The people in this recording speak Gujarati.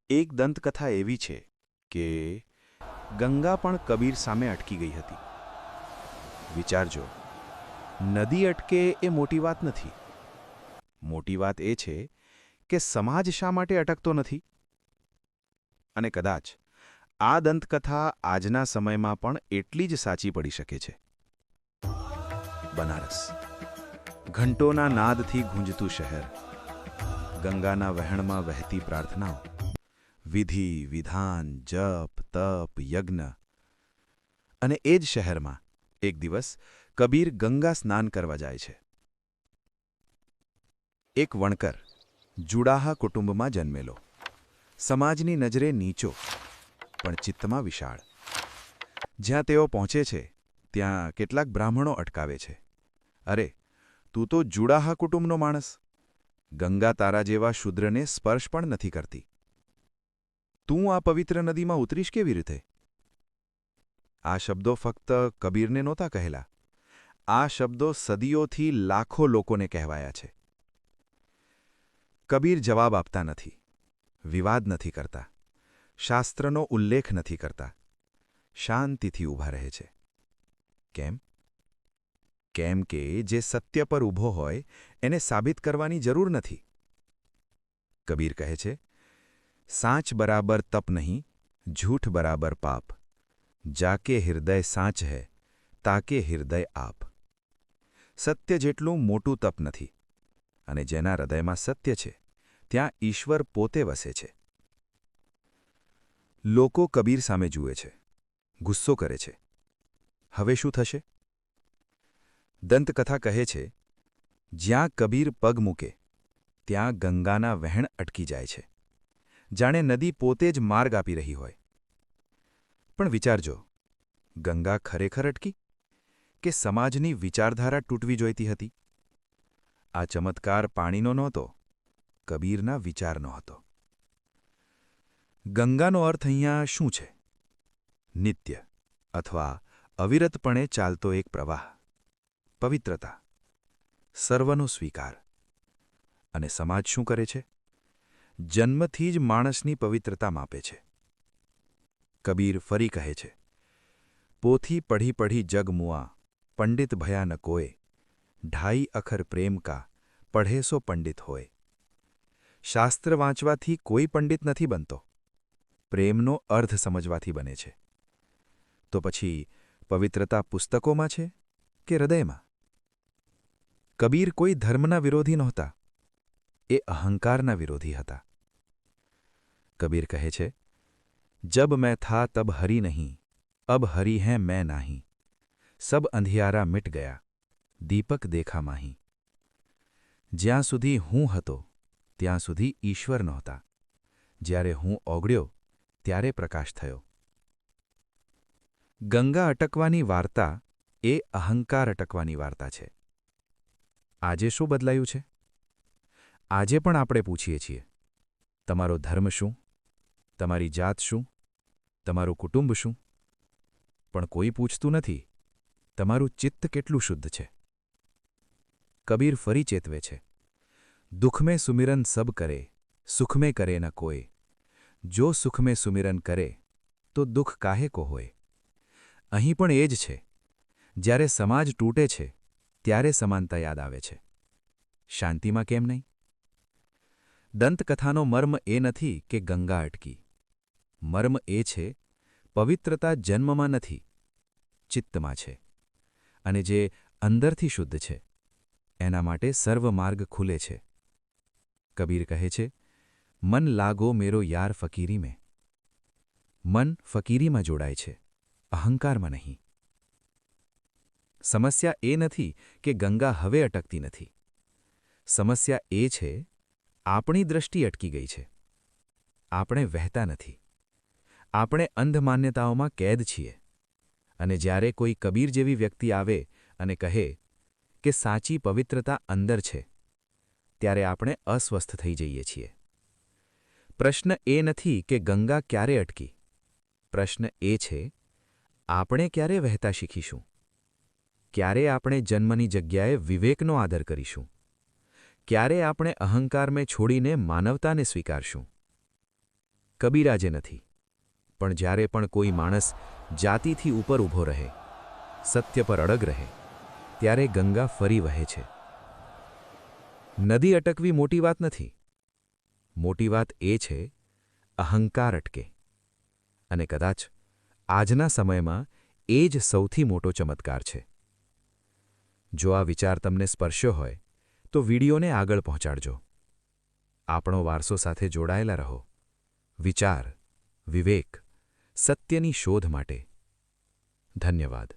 એક દંતકથા એવી છે કે ગંગા પણ કબીર સામે અટકી ગઈ હતી. વિચારજો, નદી અટકે એ મોટી વાત નથી. મોટી વાત એ છે કે સમાજ શા માટે અટકતો નથી. અને કદાચ આ દંતકથા આજના સમયમાં પણ એટલી જ સાચી પડી શકે છે. બનારસ, ઘંટોના નાદથી ગુંજતું શહેર, ગંગાના વહેણમાં વહેતી પ્રાર્થનાઓ, વિધિ, વિધાન, જપ, તપ, યજ્ઞ. અને એ જ શહેરમાં એક દિવસ કબીર ગંગા સ્નાન કરવા જાય છે. એક વણકર, જુડાહા કુટુંબમાં જન્મેલો, સમાજની નજરે નીચો પણ ચિત્તમાં વિશાળ. જ્યાં તેઓ પહોંચે છે ત્યાં કેટલાક બ્રાહ્મણો અટકાવે છે. અરે, તું તો જુડાહા કુટુંબનો માણસ, ગંગા તારા જેવા શૂદ્રને સ્પર્શ પણ નથી કરતી. તું આ પવિત્ર નદીમાં ઉતરીશ કેવી રીતે? આ શબ્દો ફક્ત કબીરને નહોતા કહેલા. આ શબ્દો સદીઓથી લાખો લોકોને કહેવાયા છે. કબીર જવાબ આપતા નથી, વિવાદ નથી કરતા, શાસ્ત્રનો ઉલ્લેખ નથી કરતા. શાંતિથી ઊભા રહે છે. કેમ? કેમ કે જે સત્ય પર ઊભો હોય એને સાબિત કરવાની જરૂર નથી. કબીર કહે છે, સાચ બરાબર તપ નહીં, झूठ બરાબર પાપ. જાકે હૃદય સાચ હૈ, તાકે હૃદય આપ. સત્ય જેટલું મોટું તપ નથી, અને જેના હૃદયમાં સત્ય છે ત્યાં ઈશ્વર પોતે વસે છે. લોકો કબીર સામે જુએ છે, ગુસ્સો કરે છે. હવે શું થશે? દંતકથા કહે છે, જ્યાં કબીર પગ મૂકે ત્યાં ગંગાના વહેણ અટકી જાય છે, જાણે નદી પોતે જ માર્ગ આપી રહી હોય. પણ વિચારજો, ગંગા ખરેખર અટકી કે સમાજની વિચારધારા તૂટવી જોઈતી હતી? આ ચમત્કાર પાણીનો નહોતો, કબીરના વિચારનો હતો. ગંગાનો અર્થ અહીંયા શું છે? નિત્ય અથવા અવિરતપણે ચાલતો એક પ્રવાહ, પવિત્રતા, સર્વનો સ્વીકાર. અને સમાજ શું કરે છે? જન્મથી જ માણસની પવિત્રતા માપે છે. કબીર ફરી કહે છે, પોથી પઢી પઢી જગ મુઆ, પંડિત ભયા ન કોય, ઢાઈ અખર પ્રેમ કા, પઢે સો પંડિત હોય. શાસ્ત્ર વાંચવાથી કોઈ પંડિત નથી બનતો, પ્રેમનો અર્થ સમજવાથી બને છે. તો પછી પવિત્રતા પુસ્તકોમાં છે કે હૃદયમાં? કબીર કોઈ ધર્મના વિરોધી નહોતા, એ અહંકારના વિરોધી હતા. કબીર કહે છે, જબ મેં થા તબ હરી નહીં, અબ હરી હૈ મેં નાહી. સબ અંધિયારા મિટ ગયા, દીપક દેખા માહી. જ્યાં સુધી હું હતો ત્યાં સુધી ઈશ્વર નહોતા. જ્યારે હું ઓગળ્યો ત્યારે પ્રકાશ થયો. ગંગા અટકવાની વાર્તા એ અહંકાર અટકવાની વાર્તા છે. આજે શું બદલાયું છે? આજે પણ આપણે પૂછીએ છીએ, તમારો ધર્મ શું? તમારી જાત શું? તમારું કુટુંબ શું? પણ કોઈ પૂછતું નથી, તમારું ચિત્ત કેટલું શુદ્ધ છે? કબીર ફરી ચેતવે છે, દુઃખ મેં સુમિરન સબ કરે, સુખ મેં કરે ન કોય. જો સુખ મેં સુમિરન કરે તો દુઃખ કાહે કો હોય. અહીં પણ એ જ છે. જ્યારે સમાજ તૂટે છે ત્યારે સમાનતા યાદ આવે છે. શાંતિમાં કેમ નહીં? દંતકથાનો મર્મ એ નથી કે ગંગા અટકી. મર્મ એ છે, પવિત્રતા જન્મમાં નથી, ચિત્તમાં છે. અને જે અંદરથી શુદ્ધ છે એના માટે સર્વ માર્ગ ખુલે છે. કબીર કહે છે, મન લાગો મેરો યાર ફકીરી મેં. મન ફકીરીમાં જોડાય છે, અહંકારમાં નહીં. સમસ્યા એ નથી કે ગંગા હવે અટકતી નથી. સમસ્યા એ છે, આપણી દ્રષ્ટિ અટકી ગઈ છે. આપણે વહેતા નથી. આપણે અંધ માન્યતાઓમાં કેદ છીએ. અને જ્યારે કોઈ કબીર જેવી વ્યક્તિ આવે અને કહે કે સાચી પવિત્રતા અંદર છે, ત્યારે આપણે અસ્વસ્થ થઈ જઈએ છીએ. પ્રશ્ન એ નથી કે ગંગા ક્યારે અટકી. પ્રશ્ન એ છે, આપણે ક્યારે વહેતા શીખીશું? ક્યારે આપણે જન્મની જગ્યાએ વિવેકનો આદર કરીશું? ક્યારે આપણે અહંકારને છોડીને માનવતાને સ્વીકારશું? કબીરાજે નથી, પણ જ્યારે પણ કોઈ માણસ જાતિથી ઉપર ઊભો રહે, સત્ય પર અડગ રહે, ત્યારે ગંગા ફરી વહે છે. નદી અટકવી મોટી વાત નથી. મોટી વાત એ છે અહંકાર અટકે. અને કદાચ આજના સમયમાં એ જ સૌથી મોટો ચમત્કાર છે. જો આ વિચાર તમને સ્પર્શ્યો હોય તો વિડીયોને આગળ પહોંચાડજો. આપણો વારસો સાથે જોડાયેલા રહો. વિચાર, વિવેક, સત્યની શોધ માટે. ધન્યવાદ.